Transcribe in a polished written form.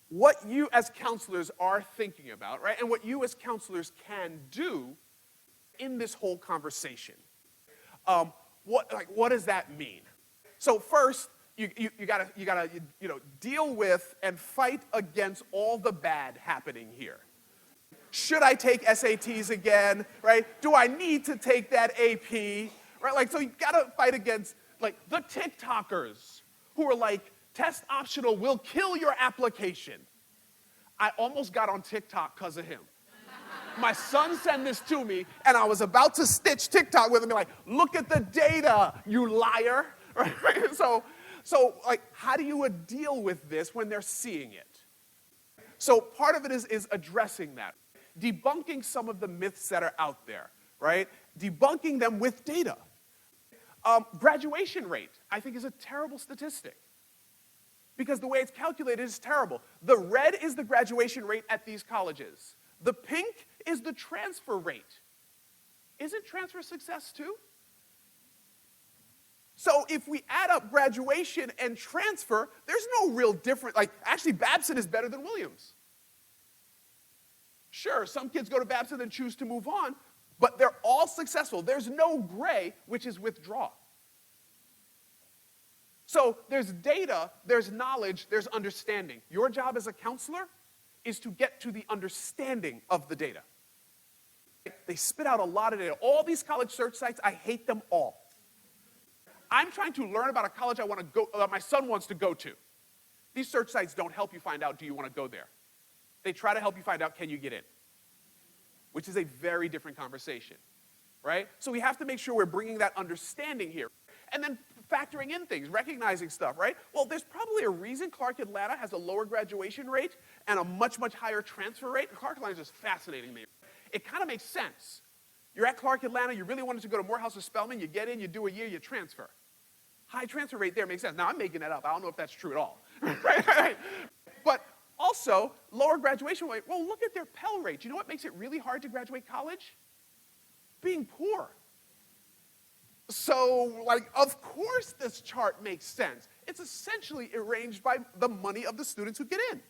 what you as counselors are thinking about, right? And what you as counselors can do in this whole conversation. What does that mean? So first, you gotta deal with and fight against all the bad happening here. Should I take SATs again, right? Do I need to take that AP, right? Like, so you gotta fight against, like, the TikTokers who are like, test optional will kill your application. I almost got on TikTok because of him. My son sent this to me, and I was about to stitch TikTok with him, and like, look at the data, you liar. Right? So like, how do you deal with this when they're seeing it? So part of it is addressing that. Debunking some of the myths that are out there, right? Debunking them with data. Graduation rate, I think, is a terrible statistic, because the way it's calculated is terrible. The red is the graduation rate at these colleges. The pink is the transfer rate. Isn't transfer success too? So if we add up graduation and transfer, there's no real difference. Like, actually, Babson is better than Williams. Sure, some kids go to Babson and choose to move on, but they're all successful. There's no gray, which is withdraw. So there's data, there's knowledge, there's understanding. Your job as a counselor is to get to the understanding of the data. They spit out a lot of data. All these college search sites, I hate them all. I'm trying to learn about a college my son wants to go to. These search sites don't help you find out, do you want to go there? They try to help you find out, can you get in? Which is a very different conversation, right? So we have to make sure we're bringing that understanding here. And then factoring in things, recognizing stuff, right? Well, there's probably a reason Clark Atlanta has a lower graduation rate and a much, much higher transfer rate. Clark Atlanta is just fascinating to me. It kind of makes sense. You're at Clark Atlanta, you really wanted to go to Morehouse or Spelman, you get in, you do a year, you transfer. High transfer rate there makes sense. Now, I'm making that up. I don't know if that's true at all. Right? But also, lower graduation rate. Well, look at their Pell rate. You know what makes it really hard to graduate college? Being poor. So, like, of course this chart makes sense. It's essentially arranged by the money of the students who get in.